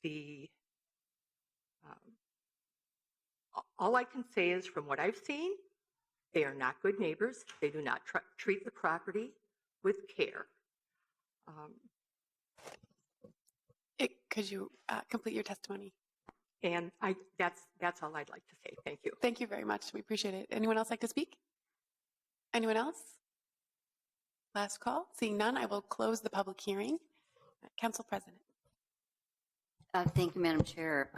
the all I can say is from what I've seen, they are not good neighbors. They do not treat the property with care. Could you complete your testimony? And that's all I'd like to say. Thank you. Thank you very much. We appreciate it. Anyone else like to speak? Anyone else? Last call. Seeing none, I will close the public hearing. Council President. Thank you, Madam Chair.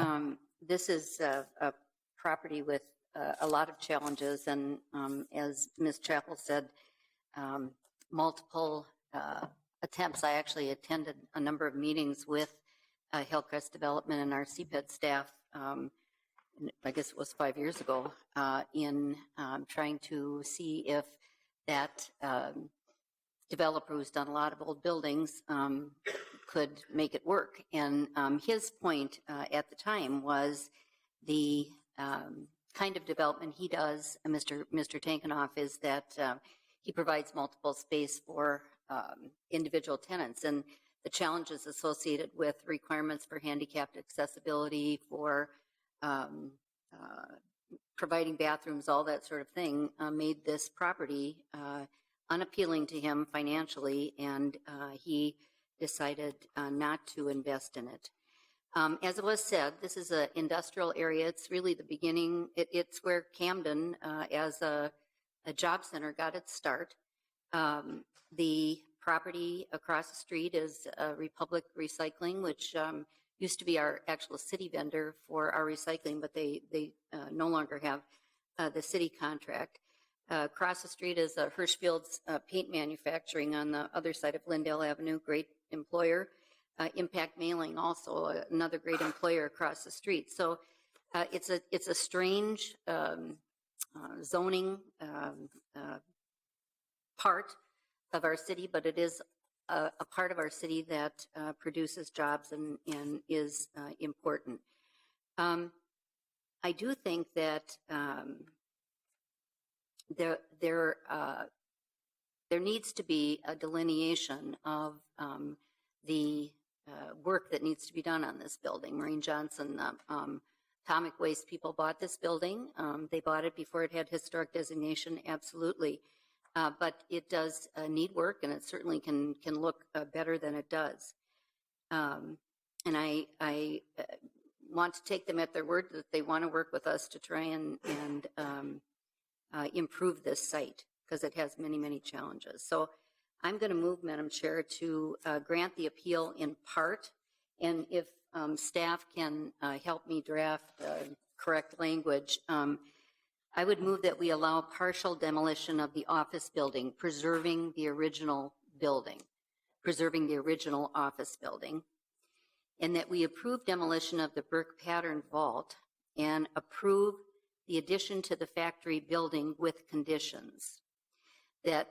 This is a property with a lot of challenges, and as Ms. Chappell said, multiple attempts. I actually attended a number of meetings with Hillcrest Development and our CPED staff, I guess it was 5 years ago, in trying to see if that developer who's done a lot of old buildings could make it work. And his point at the time was the kind of development he does, Mr. Tankenoff, is that he provides multiple space for individual tenants, and the challenges associated with requirements for handicapped accessibility, for providing bathrooms, all that sort of thing, made this property unappealing to him financially, and he decided not to invest in it. As it was said, this is an industrial area. It's really the beginning. It's where Camden, as a job center, got its start. The property across the street is Republic Recycling, which used to be our actual city vendor for our recycling, but they no longer have the city contract. Across the street is Hirschfield's paint manufacturing on the other side of Lindale Avenue, great employer. Impact Mailing, also another great employer across the street. So it's a strange zoning part of our city, but it is a part of our city that produces jobs and is important. I do think that there needs to be a delineation of the work that needs to be done on this building. Maureen Johnson, Atomic Waste people bought this building. They bought it before it had historic designation, absolutely. But it does need work, and it certainly can look better than it does. And I want to take them at their word that they want to work with us to try and improve this site, because it has many, many challenges. So I'm going to move, Madam Chair, to grant the appeal in part, and if staff can help me draft correct language, I would move that we allow partial demolition of the office building, preserving the original office building, and that we approve demolition of the brick pattern vault and approve the addition to the factory building with conditions. That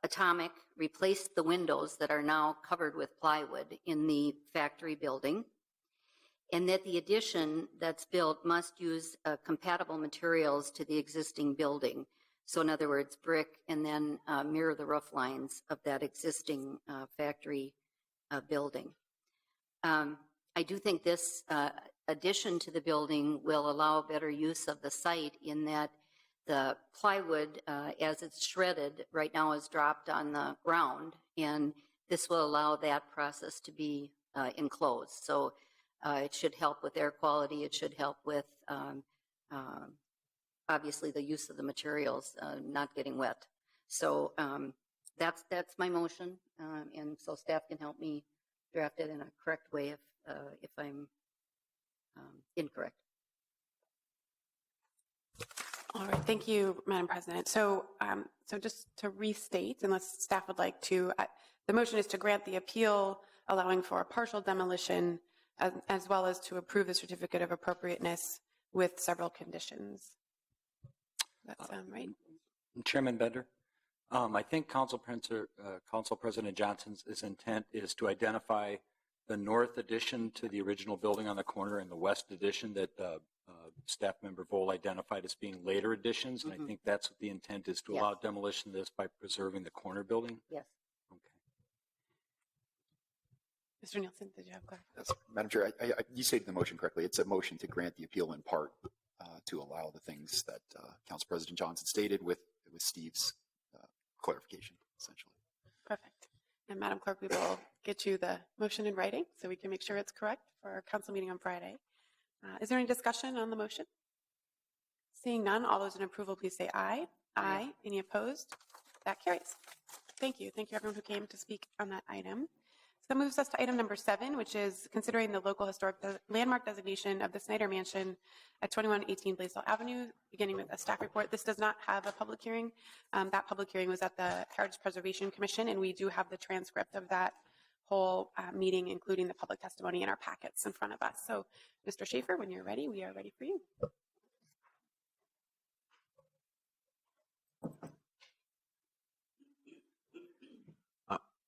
Atomic replaced the windows that are now covered with plywood in the factory building, and that the addition that's built must use compatible materials to the existing building. So in other words, brick, and then mirror the roof lines of that existing factory building. I do think this addition to the building will allow better use of the site, in that the plywood, as it's shredded right now, is dropped on the ground, and this will allow that process to be enclosed. So it should help with air quality. It should help with, obviously, the use of the materials not getting wet. So that's my motion, and so staff can help me draft it in a correct way if I'm incorrect. All right, thank you, Madam President. So, just to restate, unless staff would like to, the motion is to grant the appeal, allowing for a partial demolition, as well as to approve the certificate of appropriateness with several conditions. That sound right? Chairman Bender, I think Council President Johnson's intent is to identify the north addition to the original building on the corner and the west addition that staff member Vole identified as being later additions, and I think that's what the intent is, to allow demolition of this by preserving the corner building? Yes. Okay. Mr. Nielsen, did you have clarity? Yes, Madam Chair, you stated the motion correctly. It's a motion to grant the appeal in part to allow the things that Council President Johnson stated with Steve's clarification, essentially. Perfect. And Madam Clerk, we will get you the motion in writing so we can make sure it's correct for our council meeting on Friday. Is there any discussion on the motion? Seeing none, all those in approval, please say aye. Aye. Any opposed? That carries. Thank you. Thank you, everyone who came to speak on that item. So that moves us to item number 7, which is considering the local historic landmark designation of the Snyder Mansion at 2118 Blaisdell Avenue, beginning with a staff report. This does not have a public hearing. That public hearing was at the Heritage Preservation Commission, and we do have the transcript of that whole meeting, including the public testimony in our packets in front of us. So, Mr. Schaefer, when you're ready, we are ready for you.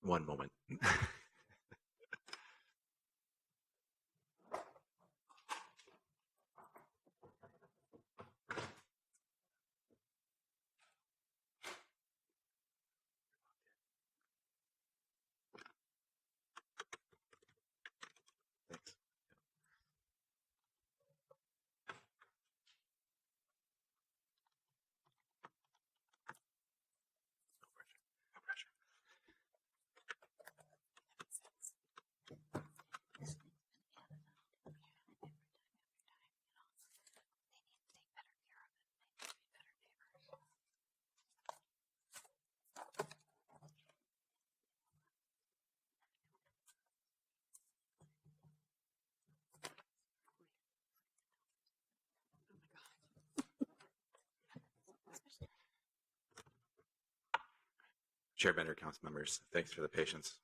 One moment. Thanks. No pressure. No pressure. Chair Bender, council members, thanks for the patience.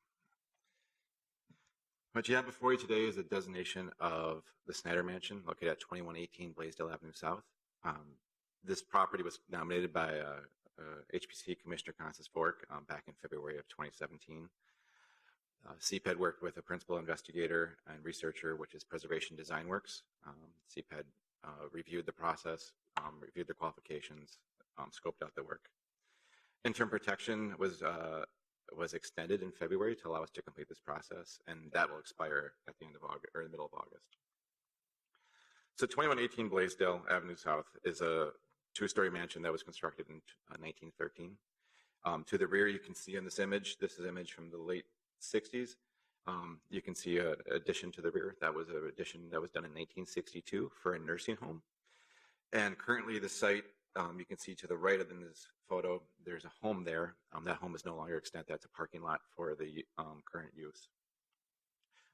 What you have before you today is a designation of the Snyder Mansion located at 2118 Blaisdell Avenue South. This property was nominated by HPC Commissioner Constance Fork back in February of 2017. CPED worked with a principal investigator and researcher, which is Preservation Design Works. CPED reviewed the process, reviewed the qualifications, scoped out the work. Interim protection was extended in February to allow us to complete this process, and that will expire at the end of August or the middle of August. So 2118 Blaisdell Avenue South is a 2-story mansion that was constructed in 1913. To the rear, you can see in this image, this is an image from the late 60s. You can see an addition to the rear. That was an addition that was done in 1962 for a nursing home. And currently the site, you can see to the right of this photo, there's a home there. That home is no longer extant. That's a parking lot for the current use.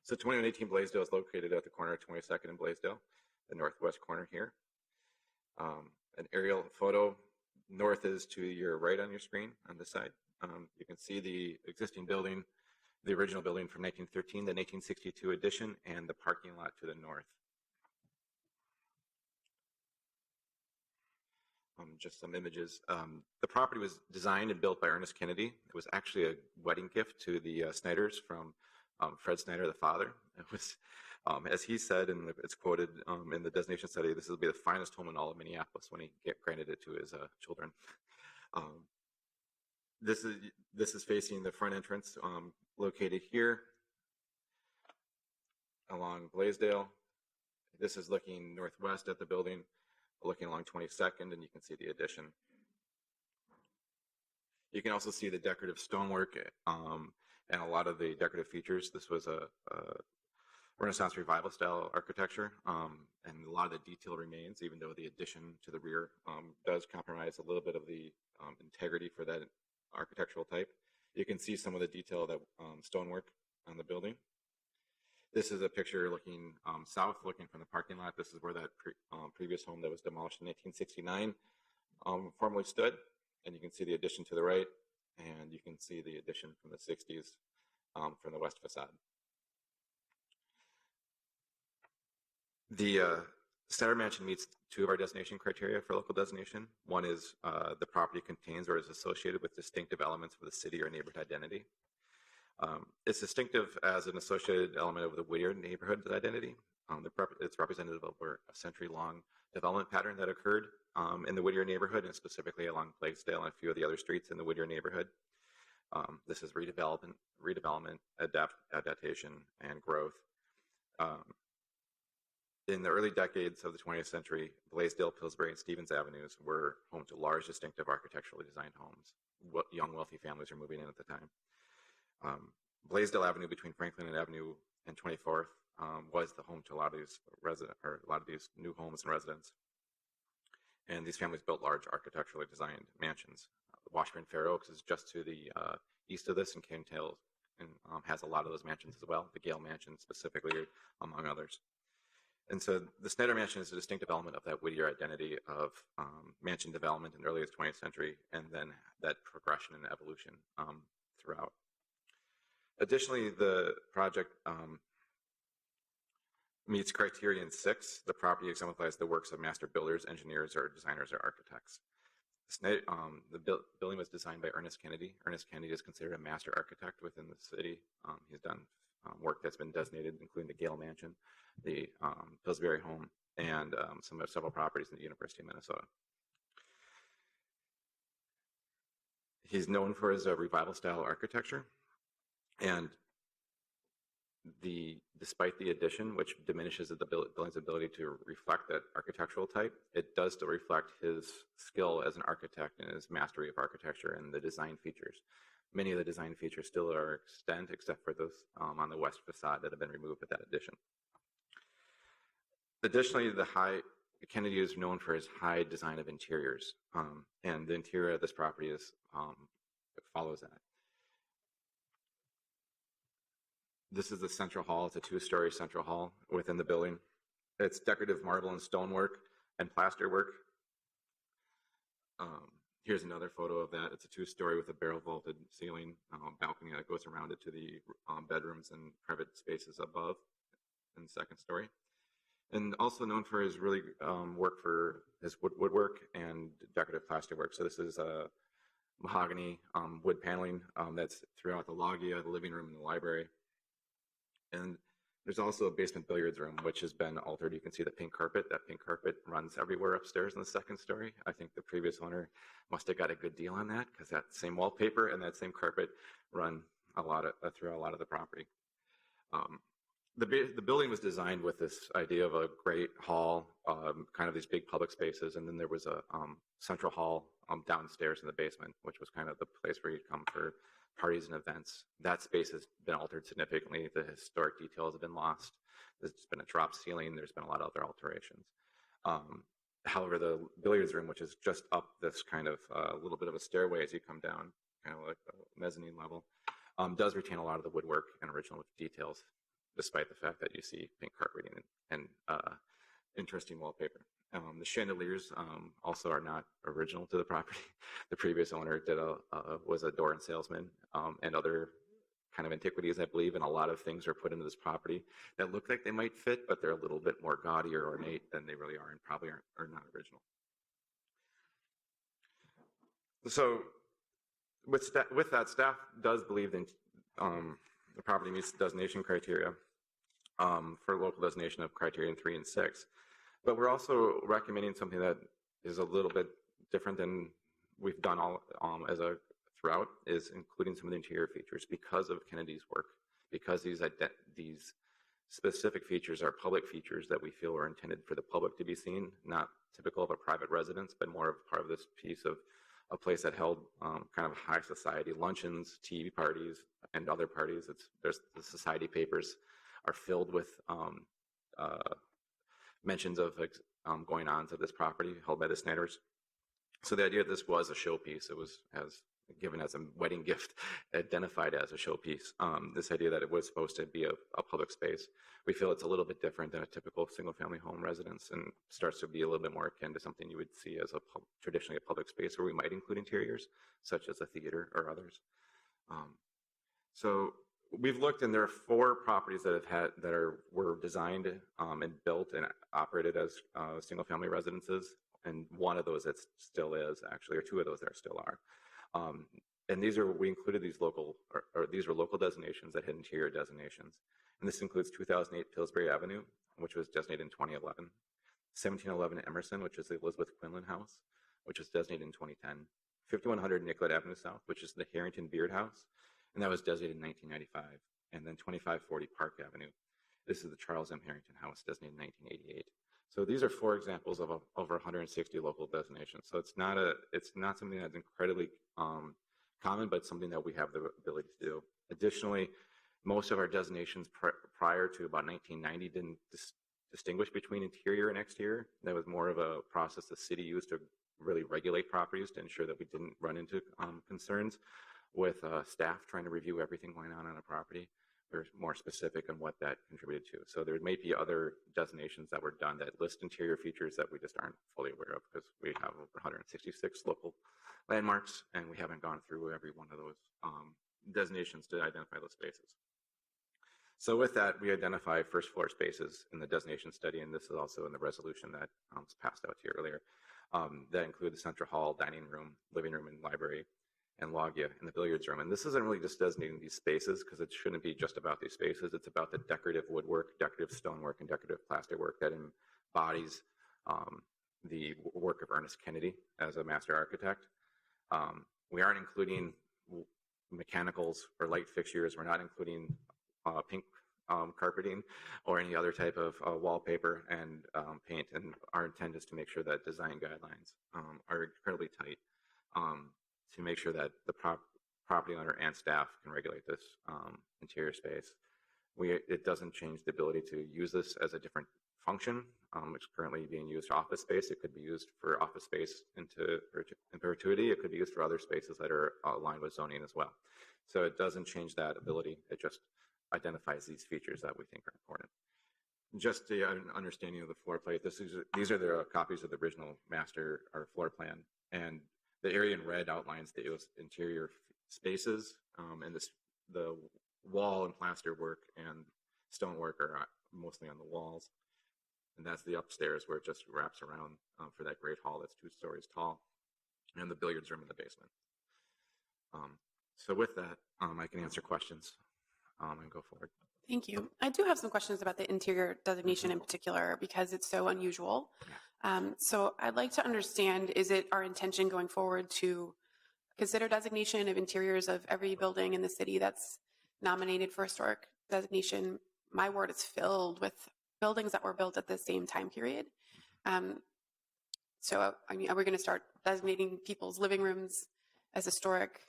So 2118 Blaisdell is located at the corner of 22nd and Blaisdell, the northwest corner here. An aerial photo, north is to your right on your screen on this side. You can see the existing building, the original building from 1913, the 1862 addition, and the parking lot to the north. Just some images. The property was designed and built by Ernest Kennedy. It was actually a wedding gift to the Snyders from Fred Snyder, the father. It was, as he said, and it's quoted in the designation study, this will be the finest home in all of Minneapolis when he granted it to his children. This is facing the front entrance, located here along Blaisdell. This is looking northwest at the building, looking along 22nd, and you can see the addition. You can also see the decorative stonework and a lot of the decorative features. This was a Renaissance Revival style architecture, and a lot of the detail remains, even though the addition to the rear does compromise a little bit of the integrity for that architectural type. You can see some of the detail of that stonework on the building. This is a picture looking south, looking from the parking lot. This is where that previous home that was demolished in 1869 formerly stood. And you can see the addition to the right, and you can see the addition from the 60s from the west facade. The Snyder Mansion meets 2 of our designation criteria for local designation. One is the property contains or is associated with distinctive elements of the city or neighborhood identity. It's distinctive as an associated element of the Whittier neighborhood identity. It's representative of a century-long development pattern that occurred in the Whittier neighborhood, and specifically along Blaisdell and a few of the other streets in the Whittier neighborhood. This is redevelopment, adaptation, and growth. In the early decades of the 20th century, Blaisdell, Pillsbury, and Stevens Avenues were home to large, distinctive, architecturally designed homes. Young, wealthy families were moving in at the time. Blaisdell Avenue between Franklin and Avenue and 24th was the home to a lot of these new homes and residents. And these families built large, architecturally designed mansions. Washburn Fair Oaks is just to the east of this, and Cane Tails has a lot of those mansions as well. The Gale Mansion specifically, among others. And so the Snyder Mansion is a distinctive element of that Whittier identity of mansion development in the earliest 20th century, and then that progression and evolution throughout. Additionally, the project meets criterion 6. The property exemplifies the works of master builders, engineers, or designers, or architects. The building was designed by Ernest Kennedy. Ernest Kennedy is considered a master architect within the city. He's done work that's been designated, including the Gale Mansion, the Pillsbury home, and several properties in the University of Minnesota. He's known for his revival style architecture, and despite the addition, which diminishes the building's ability to reflect that architectural type, it does still reflect his skill as an architect and his mastery of architecture and the design features. Many of the design features still are extant, except for those on the west facade that have been removed with that addition. Additionally, Kennedy is known for his high design of interiors, and the interior of this property follows that. This is the central hall. It's a 2-story central hall within the building. It's decorative marble and stonework and plasterwork. Here's another photo of that. It's a 2-story with a barrel vaulted ceiling, balcony that goes around it to the bedrooms and private spaces above in the second story. And also known for his really work for his woodwork and decorative plasterwork. So this is mahogany wood paneling that's throughout the loggia, the living room, and the library. And there's also a basement billiards room, which has been altered. You can see the pink carpet. That pink carpet runs everywhere upstairs in the second story. I think the previous owner must have got a good deal on that, because that same wallpaper and that same carpet run through a lot of the property. The building was designed with this idea of a great hall, kind of these big public spaces, and then there was a central hall downstairs in the basement, which was kind of the place where you'd come for parties and events. That space has been altered significantly. The historic details have been lost. There's been a drop ceiling. There's been a lot of other alterations. However, the billiards room, which is just up this kind of little bit of a stairway as you come down, kind of like a mezzanine level, does retain a lot of the woodwork and original details, despite the fact that you see pink carpeting and interesting wallpaper. The chandeliers also are not original to the property. The previous owner was a door and salesman and other kind of antiquities, I believe, and a lot of things are put into this property that look like they might fit, but they're a little bit more gaudy or ornate than they really are, and probably are not original. So with that, staff does believe that the property meets the designation criteria for local designation of criterion 3 and 6. But we're also recommending something that is a little bit different than we've done all throughout, is including some of the interior features because of Kennedy's work, because these specific features are public features that we feel are intended for the public to be seen, not typical of a private residence, but more of part of this piece of a place that held kind of high society luncheons, tea parties, and other parties. The society papers are filled with mentions of going on to this property held by the Snyders. So the idea that this was a showpiece, it was given as a wedding gift, identified as a showpiece. This idea that it was supposed to be a public space, we feel it's a little bit different than a typical single-family home residence, and starts to be a little bit more akin to something you would see as traditionally a public space, where we might include interiors, such as a theater or others. So we've looked, and there are 4 properties that were designed and built and operated as single-family residences, and one of those that still is, actually, or 2 of those there still are. And we included these these were local designations that had interior designations. And this includes 2008 Pillsbury Avenue, which was designated in 2011, 1711 Emerson, which is the Elizabeth Quinlan House, which was designated in 2010, 5100 Nicollet Avenue South, which is the Harrington Beard House, and that was designated in 1995. And then 2540 Park Avenue. This is the Charles M. Harrington House, designated in 1988. So these are 4 examples of over 160 local designations. So it's not something that's incredibly common, but something that we have the ability to do. Additionally, most of our designations prior to about 1990 didn't distinguish between interior and exterior. That was more of a process the city used to really regulate properties to ensure that we didn't run into concerns with staff trying to review everything going on a property. They're more specific on what that contributed to. So there may be other designations that were done that list interior features that we just aren't fully aware of because we have over 166 local landmarks and we haven't gone through every one of those designations to identify those spaces. So with that, we identify first floor spaces in the designation study, and this is also in the resolution that was passed out to you earlier. That include the central hall, dining room, living room, and library, and loggia, and the billiards room. And this isn't really just designating these spaces because it shouldn't be just about these spaces. It's about the decorative woodwork, decorative stonework, and decorative plasterwork that embodies the work of Ernest Kennedy as a master architect. We aren't including mechanicals or light fixtures. We're not including pink carpeting or any other type of wallpaper and paint. And our intent is to make sure that design guidelines are incredibly tight to make sure that the property owner and staff can regulate this interior space. It doesn't change the ability to use this as a different function. It's currently being used for office space. It could be used for office space in perpetuity. It could be used for other spaces that are aligned with zoning as well. So it doesn't change that ability. It just identifies these features that we think are important. Just the understanding of the floor plate, these are the copies of the original master or floor plan, and the area in red outlines the interior spaces, and the wall and plaster work and stonework are mostly on the walls. And that's the upstairs where it just wraps around for that great hall that's 2 stories tall, and the billiards room in the basement. So with that, I can answer questions and go forward. Thank you. I do have some questions about the interior designation in particular because it's so unusual. So I'd like to understand, is it our intention going forward to consider designation of interiors of every building in the city that's nominated for historic designation? My ward is filled with buildings that were built at the same time period. So I mean, are we going to start designating people's living rooms as historic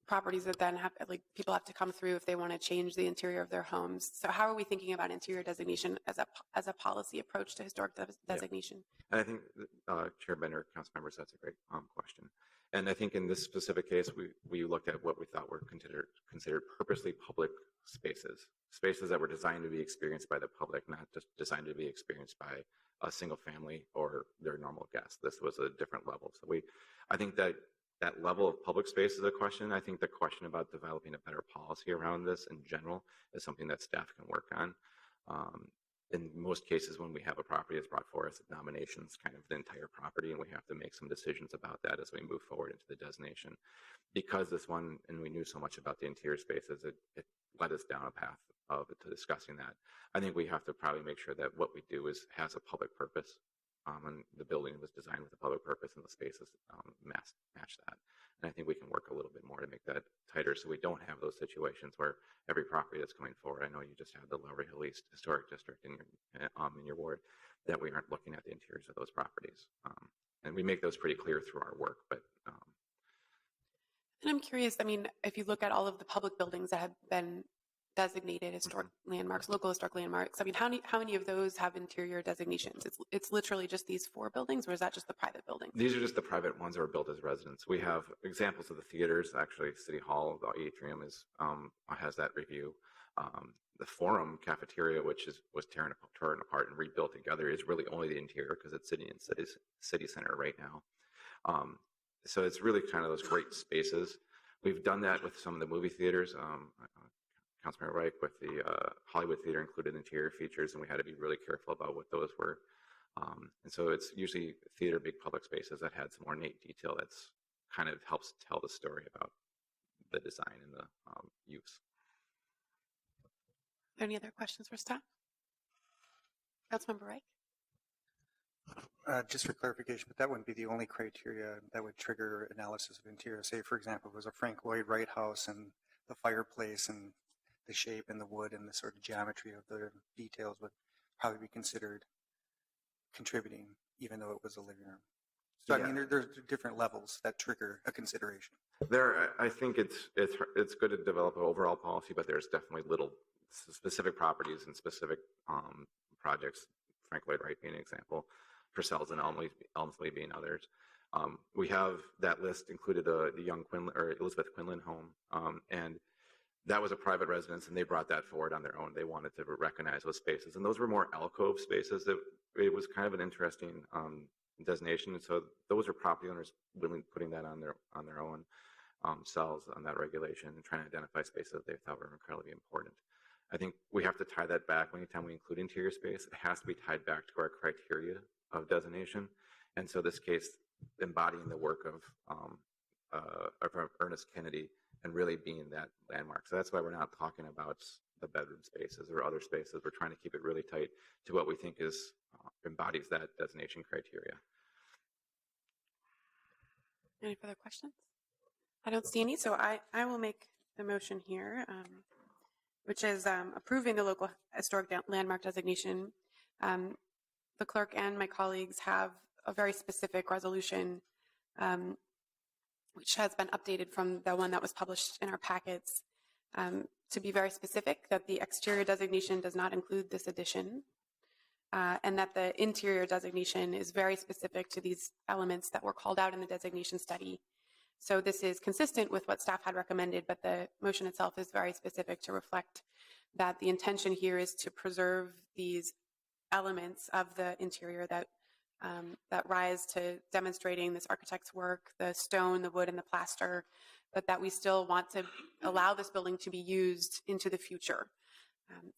properties that then have, like, people have to come through if they want to change the interior of their homes? So how are we thinking about interior designation as a policy approach to historic designation? And I think Chair Bender, council members, that's a great question. And I think in this specific case, we looked at what we thought were considered purposely public spaces that were designed to be experienced by the public, not just designed to be experienced by a single family or their normal guests. This was a different level. So I think that level of public space is a question. I think the question about developing a better policy around this in general is something that staff can work on. In most cases, when we have a property that's brought forth nominations, kind of the entire property, and we have to make some decisions about that as we move forward into the designation. Because this one, and we knew so much about the interior spaces, it led us down a path to discussing that. I think we have to probably make sure that what we do has a public purpose. And the building was designed with a public purpose, and the spaces match that. And I think we can work a little bit more to make that tighter, so we don't have those situations where every property that's coming forward. I know you just had the Lower Hill East Historic District in your ward, that we aren't looking at the interiors of those properties, and we make those pretty clear through our work. But and I'm curious. I mean, if you look at all of the public buildings that have been designated historic landmarks, local historic landmarks, I mean, how many of those have interior designations? It's literally just these 4 buildings, or is that just the private buildings? These are just the private ones that were built as residents. We have examples of the theaters. Actually, City Hall, the atrium has that review. The Forum cafeteria, which was torn apart and rebuilt together, is really only the interior because it's sitting in city center right now. So it's really kind of those great spaces. We've done that with some of the movie theaters. Councilmember Reich, with the Hollywood Theater, included interior features, and we had to be really careful about what those were. And so it's usually theater, big public spaces that had some ornate detail that's kind of helps tell the story about the design and the use. Are there any other questions for staff? Councilmember Reich? Just for clarification, but that wouldn't be the only criteria that would trigger analysis of interior. Say, for example, it was a Frank Lloyd Wright house and the fireplace and the shape and the wood and the sort of geometry of the details would probably be considered contributing, even though it was a living room. So, Yeah. I mean, there's different levels that trigger a consideration. I think it's good to develop an overall policy, but there's definitely little specific properties and specific projects. Frank Lloyd Wright being an example, Purcell's and Elmsley being others. We have that list included the young Quinlan or Elizabeth Quinlan home, and that was a private residence, and they brought that forward on their own. They wanted to recognize those spaces, and those were more alcove spaces. It was kind of an interesting designation, and so those are property owners putting that on their own cells on that regulation and trying to identify spaces that they thought were incredibly important. I think we have to tie that back. Anytime we include interior space, it has to be tied back to our criteria of designation. And so this case, embodying the work of Ernest Kennedy and really being that landmark. So that's why we're not talking about the bedroom spaces or other spaces. We're trying to keep it really tight to what we think is embodies that designation criteria. Any further questions? I don't see any, so I will make the motion here, which is approving the local historic landmark designation. The clerk and my colleagues have a very specific resolution, which has been updated from the one that was published in our packets, to be very specific that the exterior designation does not include this addition, and that the interior designation is very specific to these elements that were called out in the designation study. So this is consistent with what staff had recommended, but the motion itself is very specific to reflect that the intention here is to preserve these elements of the interior that rise to demonstrating this architect's work, the stone, the wood, and the plaster, but that we still want to allow this building to be used into the future.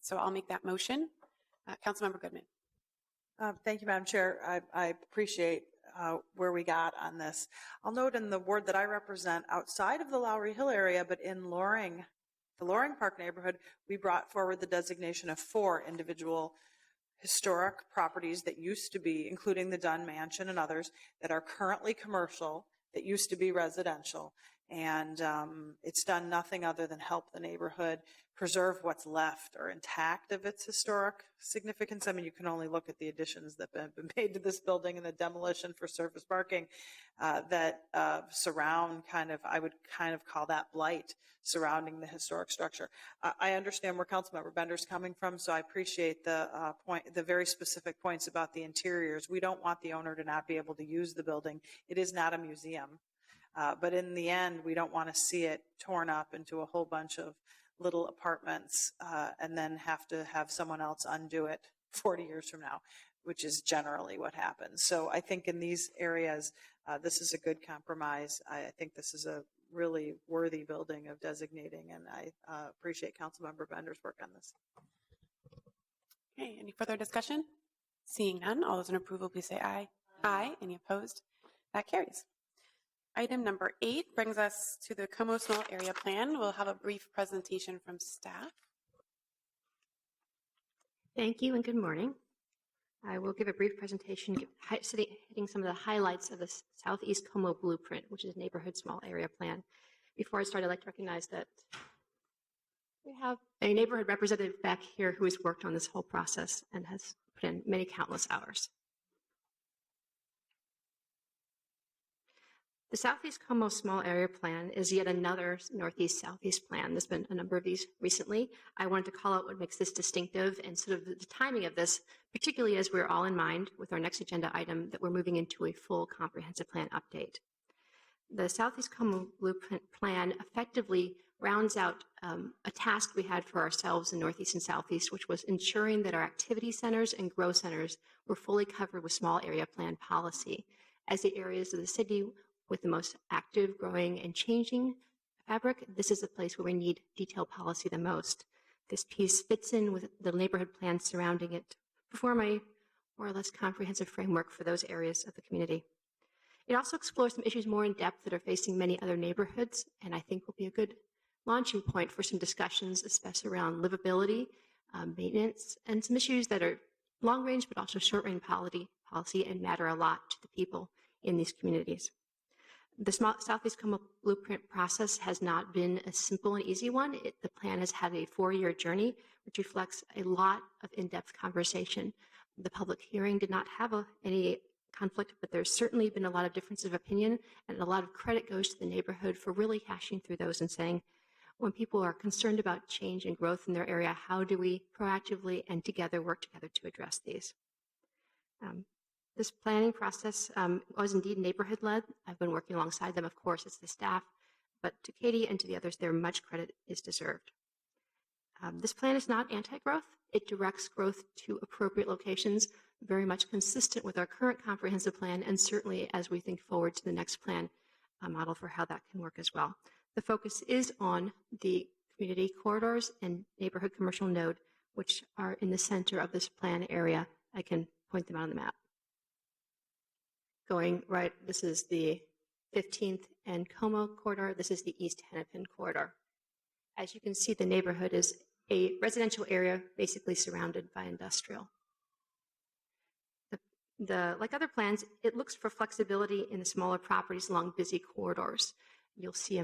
So I'll make that motion. Councilmember Goodman. Thank you, Madam Chair. I appreciate where we got on this. I'll note in the ward that I represent outside of the Lowry Hill area, but in Loring, the Loring Park neighborhood, we brought forward the designation of 4 individual historic properties that used to be, including the Dunn Mansion and others, that are currently commercial, that used to be residential. And it's done nothing other than help the neighborhood preserve what's left or intact of its historic significance. I mean, you can only look at the additions that have been made to this building and the demolition for surface parking that surround I would kind of call that blight surrounding the historic structure. I understand where Councilmember Bender's coming from, so I appreciate the very specific points about the interiors. We don't want the owner to not be able to use the building. It is not a museum. But in the end, we don't want to see it torn up into a whole bunch of little apartments and then have to have someone else undo it 40 years from now, which is generally what happens. So I think in these areas, this is a good compromise. I think this is a really worthy building of designating, and I appreciate Councilmember Bender's work on this. Okay, any further discussion? Seeing none, all those in approval, please say aye. Aye. Any opposed? That carries. Item number 8 brings us to the Como Small Area Plan. We'll have a brief presentation from staff. Thank you and good morning. I will give a brief presentation hitting some of the highlights of the Southeast Como Blueprint, which is a neighborhood small area plan. Before I start, I'd like to recognize that we have a neighborhood representative back here who has worked on this whole process and has put in many countless hours. The Southeast Como Small Area Plan is yet another Northeast-Southeast plan. There's been a number of these recently. I wanted to call out what makes this distinctive and sort of the timing of this, particularly as we're all in mind with our next agenda item that we're moving into a full comprehensive plan update. The Southeast Como Blueprint Plan effectively rounds out a task we had for ourselves in Northeast and Southeast, which was ensuring that our activity centers and growth centers were fully covered with small area plan policy, as the areas of the city with the most active, growing, and changing fabric, this is the place where we need detailed policy the most. This piece fits in with the neighborhood plans surrounding it to form a more or less comprehensive framework for those areas of the community. It also explores some issues more in depth that are facing many other neighborhoods, and I think will be a good launching point for some discussions, especially around livability, maintenance, and some issues that are long-range but also short-range policy and matter a lot to the people in these communities. The Southeast Como Blueprint process has not been a simple and easy one. The plan has had a 4-year journey, which reflects a lot of in-depth conversation. The public hearing did not have any conflict, but there's certainly been a lot of difference of opinion, and a lot of credit goes to the neighborhood for really hashing through those and saying, when people are concerned about change and growth in their area, how do we proactively and together work together to address these? This planning process was indeed neighborhood-led. I've been working alongside them, of course, as the staff, but to Katie and to the others there, much credit is deserved. This plan is not anti-growth. It directs growth to appropriate locations, very much consistent with our current comprehensive plan, and certainly as we think forward to the next plan model for how that can work as well. The focus is on the community corridors and neighborhood commercial node, which are in the center of this plan area. I can point them out on the map. Going right, this is the 15th and Como corridor. This is the East Hennepin corridor. As you can see, the neighborhood is a residential area basically surrounded by industrial. Like other plans, it looks for flexibility in the smaller properties along busy corridors. You'll see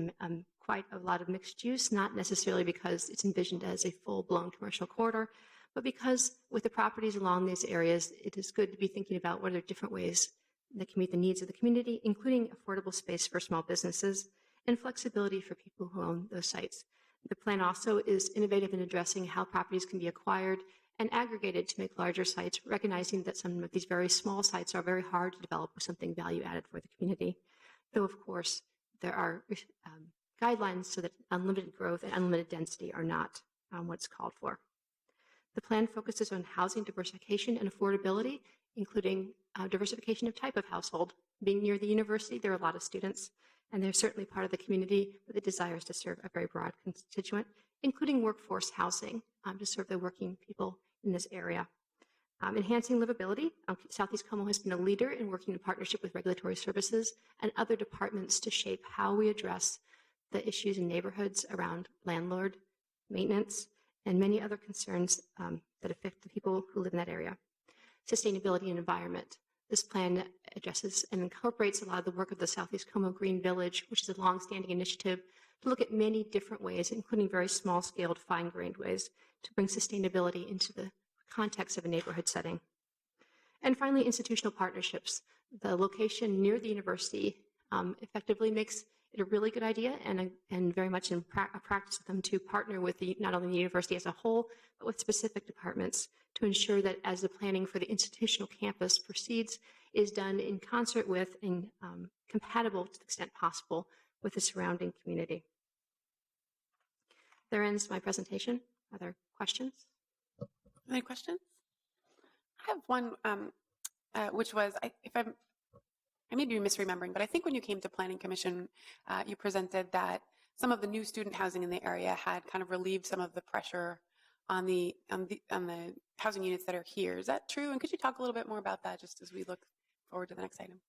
quite a lot of mixed use, not necessarily because it's envisioned as a full-blown commercial corridor, but because with the properties along these areas, it is good to be thinking about what are different ways that can meet the needs of the community, including affordable space for small businesses and flexibility for people who own those sites. The plan also is innovative in addressing how properties can be acquired and aggregated to make larger sites, recognizing that some of these very small sites are very hard to develop with something value added for the community. Though, of course, there are guidelines so that unlimited growth and unlimited density are not what's called for. The plan focuses on housing diversification and affordability, including diversification of type of household. Being near the university, there are a lot of students, and they're certainly part of the community with the desires to serve a very broad constituent, including workforce housing to serve the working people in this area. Enhancing livability. Southeast Como has been a leader in working in partnership with regulatory services and other departments to shape how we address the issues in neighborhoods around landlord maintenance and many other concerns that affect the people who live in that area. Sustainability and environment. This plan addresses and incorporates a lot of the work of the Southeast Como Green Village, which is a long-standing initiative to look at many different ways, including very small-scaled, fine-grained ways, to bring sustainability into the context of a neighborhood setting. And finally, institutional partnerships. The location near the university effectively makes it a really good idea and very much in practice with them to partner with not only the university as a whole, but with specific departments to ensure that as the planning for the institutional campus proceeds is done in concert with and compatible to the extent possible with the surrounding community. There ends my presentation. Are there questions? Any questions? I have one, which was, I may be misremembering, but I think when you came to Planning Commission, you presented that some of the new student housing in the area had kind of relieved some of the pressure on the housing units that are here. Is that true? And could you talk a little bit more about that just as we look forward to the next item?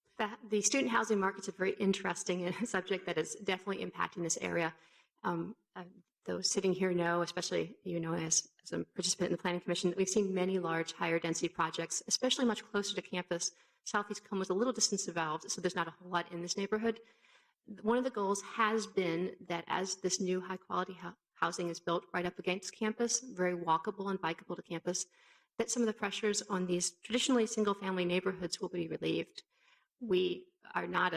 The student housing market's a very interesting subject that is definitely impacting this area. Those sitting here know, especially you know as a participant in the Planning Commission, that we've seen many large higher density projects, especially much closer to campus. Southeast Como is a little distance involved, so there's not a whole lot in this neighborhood. One of the goals has been that as this new high quality housing is built right up against campus, very walkable and bikeable to campus, that some of the pressures on these traditionally single family neighborhoods will be relieved. We are not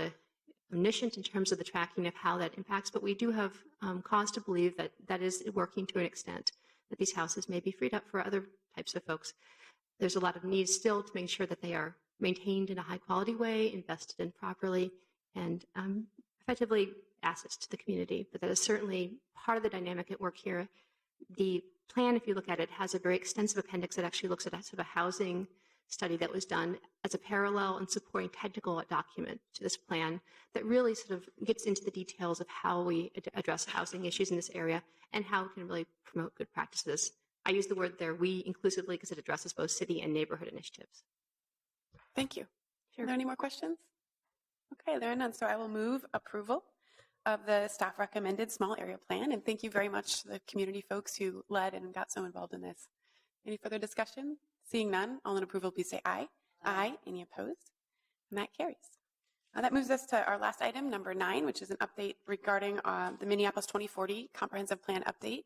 omniscient in terms of the tracking of how that impacts, but we do have cause to believe that that is working to an extent, that these houses may be freed up for other types of folks. There's a lot of need still to make sure that they are maintained in a high quality way, invested in properly, and effectively assets to the community. But that is certainly part of the dynamic at work here. The plan, if you look at it, has a very extensive appendix that actually looks at a sort of a housing study that was done as a parallel and supporting technical document to this plan that really sort of gets into the details of how we address housing issues in this area and how we can really promote good practices. I use the word there, we, inclusively, because it addresses both city and neighborhood initiatives. Thank you. Sure. Are there any more questions? Okay, there are none. So I will move approval of the staff recommended small area plan. And thank you very much to the community folks who led and got so involved in this. Any further discussion? Seeing none, all in approval, please say aye. Aye. Any opposed? And that carries. That moves us to our last item, number 9, which is an update regarding the Minneapolis 2040 Comprehensive Plan update.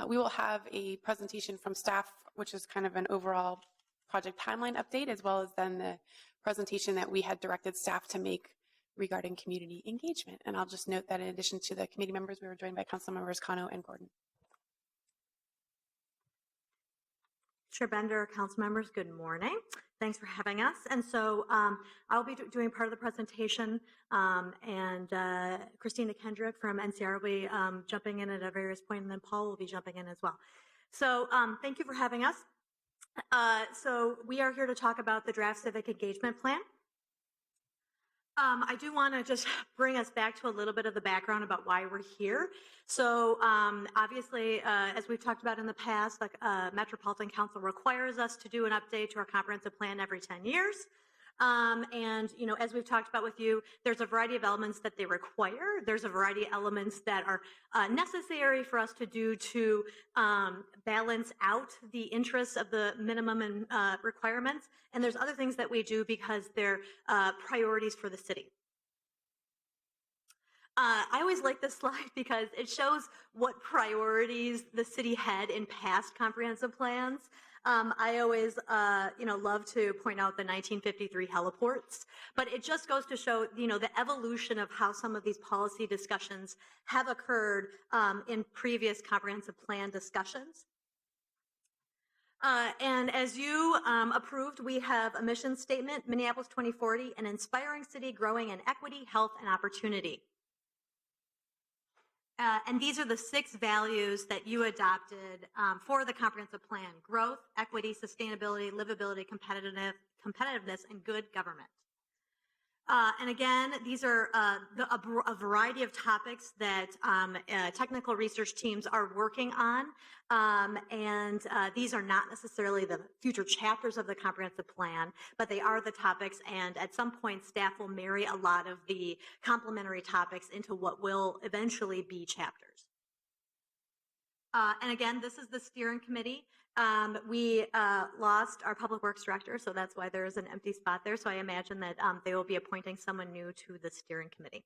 We will have a presentation from staff, which is kind of an overall project timeline update, as well as then the presentation that we had directed staff to make regarding community engagement. And I'll just note that in addition to the committee members, we were joined by council members Cano and Gordon. Chair Bender, council members, good morning. Thanks for having us. And so I'll be doing part of the presentation, and Christina Kendrick from NCR will be jumping in at a various point, and then Paul will be jumping in as well. So thank you for having us. So we are here to talk about the draft civic engagement plan. I do want to just bring us back to a little bit of the background about why we're here. So obviously, as we've talked about in the past, like Metropolitan Council requires us to do an update to our comprehensive plan every 10 years. And, you know, as we've talked about with you, there's a variety of elements that they require. There's a variety of elements that are necessary for us to do to balance out the interests of the minimum and requirements. And there's other things that we do because they're priorities for the city. I always like this slide because it shows what priorities the city had in past comprehensive plans. I always, love to point out the 1953 heliports, but it just goes to show, the evolution of how some of these policy discussions have occurred in previous comprehensive plan discussions. And as you approved, we have a mission statement, Minneapolis 2040, an inspiring city growing in equity, health, and opportunity. And these are the 6 values that you adopted for the comprehensive plan: growth, equity, sustainability, livability, competitiveness, and good government. And again, these are a variety of topics that technical research teams are working on. And these are not necessarily the future chapters of the comprehensive plan, but they are the topics. And at some point, staff will marry a lot of the complementary topics into what will eventually be chapters. And again, this is the steering committee. We lost our public works director, so that's why there is an empty spot there. So I imagine that they will be appointing someone new to the steering committee.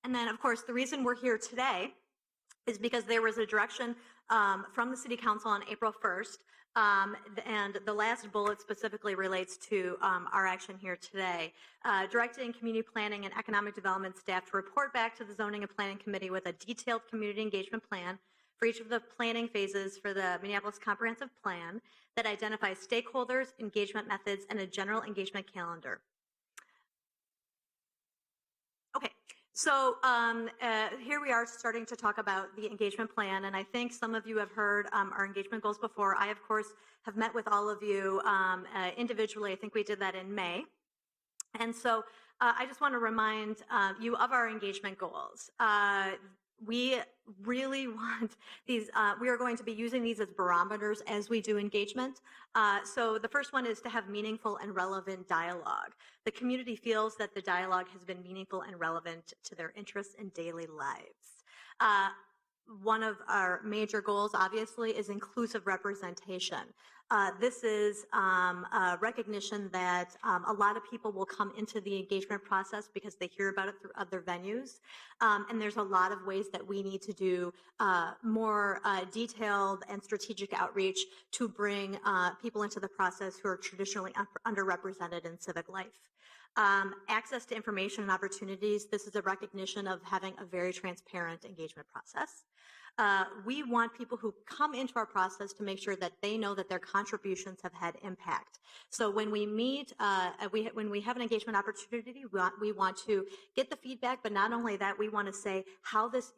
And then, of course, the reason we're here today is because there was a direction from the City Council on April 1st, and the last bullet specifically relates to our action here today, directing community planning and economic development staff to report back to the Zoning and Planning Committee with a detailed community engagement plan for each of the planning phases for the Minneapolis Comprehensive Plan that identifies stakeholders, engagement methods, and a general engagement calendar. Okay, so here we are starting to talk about the engagement plan, and I think some of you have heard our engagement goals before. I, of course, have met with all of you individually. I think we did that in May. And so I just want to remind you of our engagement goals. We really want these, we are going to be using these as barometers as we do engagement. So the first one is to have meaningful and relevant dialogue. The community feels that the dialogue has been meaningful and relevant to their interests in daily lives. One of our major goals, obviously, is inclusive representation. This is a recognition that a lot of people will come into the engagement process because they hear about it through other venues. And there's a lot of ways that we need to do more detailed and strategic outreach to bring people into the process who are traditionally underrepresented in civic life. Access to information and opportunities. This is a recognition of having a very transparent engagement process. We want people who come into our process to make sure that they know that their contributions have had impact. So when we meet, when we have an engagement opportunity, we want to get the feedback, but not only that, we want to say how this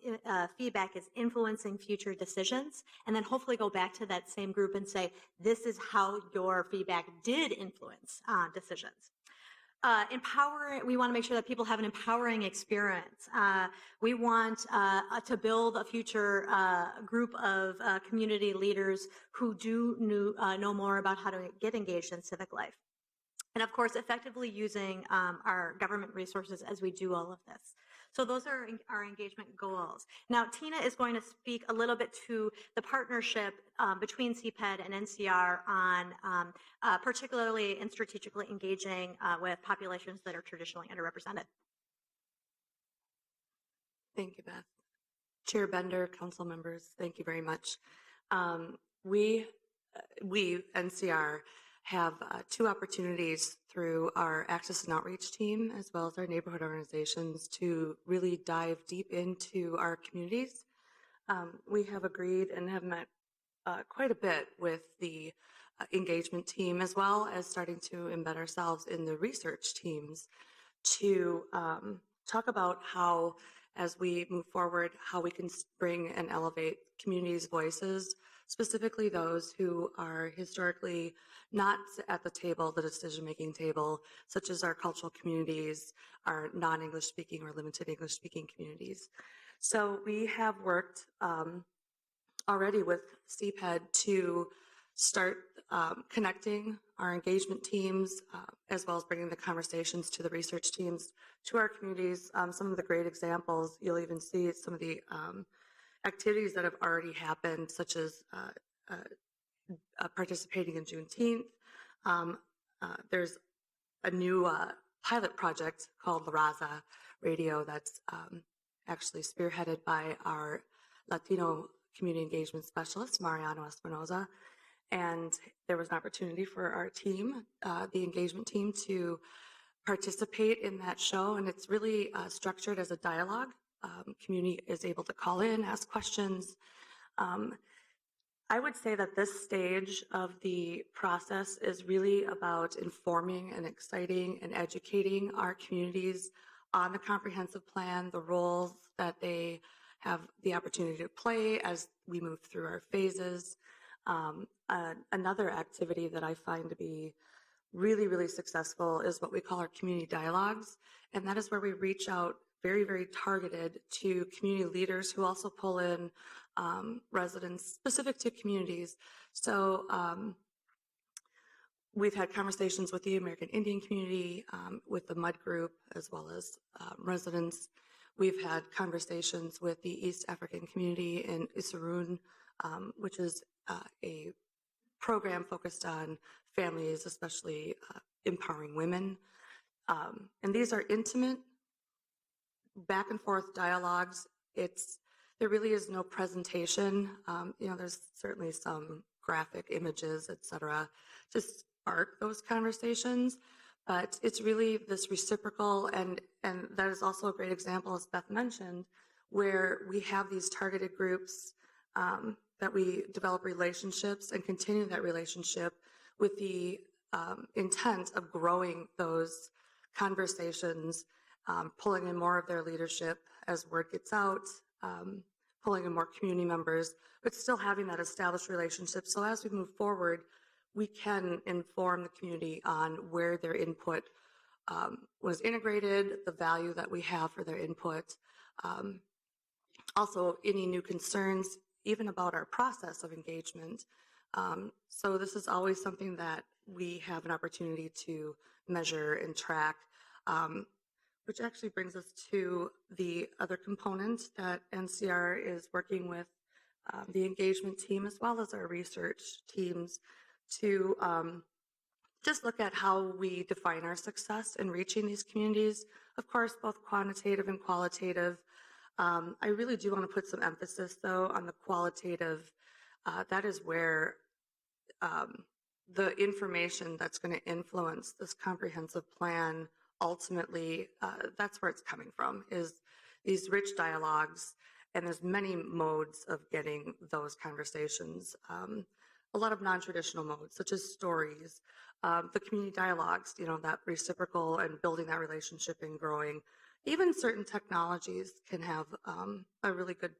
feedback is influencing future decisions, and then hopefully go back to that same group and say, this is how your feedback did influence decisions. Empowering, we want to make sure that people have an empowering experience. We want to build a future group of community leaders who do know more about how to get engaged in civic life. And of course, effectively using our government resources as we do all of this. So those are our engagement goals. Now, Tina is going to speak a little bit to the partnership between CPED and NCR on particularly and strategically engaging with populations that are traditionally underrepresented. Thank you, Beth. Chair Bender, council members, thank you very much. We, NCR, have two opportunities through our Access and Outreach team, as well as our neighborhood organizations, to really dive deep into our communities. We have agreed and have met quite a bit with the engagement team, as well as starting to embed ourselves in the research teams to talk about how, as we move forward, how we can bring and elevate communities' voices, specifically those who are historically not at the table, the decision-making table, such as our cultural communities, our non-English speaking or limited English speaking communities. So we have worked already with CPED to start connecting our engagement teams, as well as bringing the conversations to the research teams, to our communities. Some of the great examples, you'll even see some of the activities that have already happened, such as participating in Juneteenth. There's a new pilot project called La Raza Radio that's actually spearheaded by our Latino community engagement specialist, Mariano Espinoza. And there was an opportunity for our team, the engagement team, to participate in that show. And it's really structured as a dialogue. Community is able to call in, ask questions. I would say that this stage of the process is really about informing and exciting and educating our communities on the comprehensive plan, the roles that they have the opportunity to play as we move through our phases. Another activity that I find to be really, really successful is what we call our community dialogues. And that is where we reach out very, very targeted to community leaders who also pull in residents specific to communities. So we've had conversations with the American Indian community, with the Mud Group, as well as residents. We've had conversations with the East African community in Issaroon, which is a program focused on families, especially empowering women. And these are intimate, back and forth dialogues. There really is no presentation. There's certainly some graphic images, et cetera, to spark those conversations. But it's really this reciprocal, and that is also a great example, as Beth mentioned, where we have these targeted groups that we develop relationships and continue that relationship with the intent of growing those conversations, pulling in more of their leadership as word gets out, pulling in more community members, but still having that established relationship. So as we move forward, we can inform the community on where their input was integrated, the value that we have for their input. Also, any new concerns, even about our process of engagement. So this is always something that we have an opportunity to measure and track, which actually brings us to the other component that NCR is working with the engagement team, as well as our research teams, to just look at how we define our success in reaching these communities. Of course, both quantitative and qualitative. I really do want to put some emphasis, though, on the qualitative. That is where the information that's going to influence this comprehensive plan, ultimately, that's where it's coming from, is these rich dialogues. And there's many modes of getting those conversations. A lot of non-traditional modes, such as stories, the community dialogues, that reciprocal and building that relationship and growing. Even certain technologies can have a really good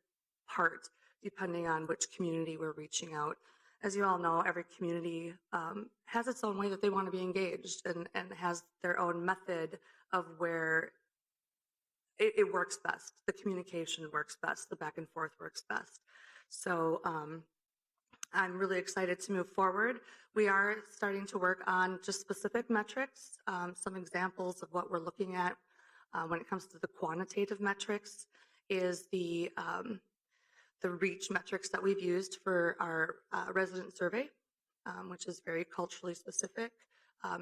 part, depending on which community we're reaching out. As you all know, every community has its own way that they want to be engaged, and has their own method of where it works best. The communication works best. The back and forth works best. So I'm really excited to move forward. We are starting to work on just specific metrics, some examples of what we're looking at When it comes to the quantitative metrics, is the reach metrics that we've used for our resident survey, which is very culturally specific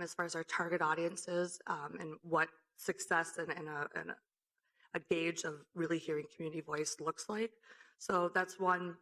as far as our target audiences and what success and a gauge of really hearing community voice looks like. So that's one,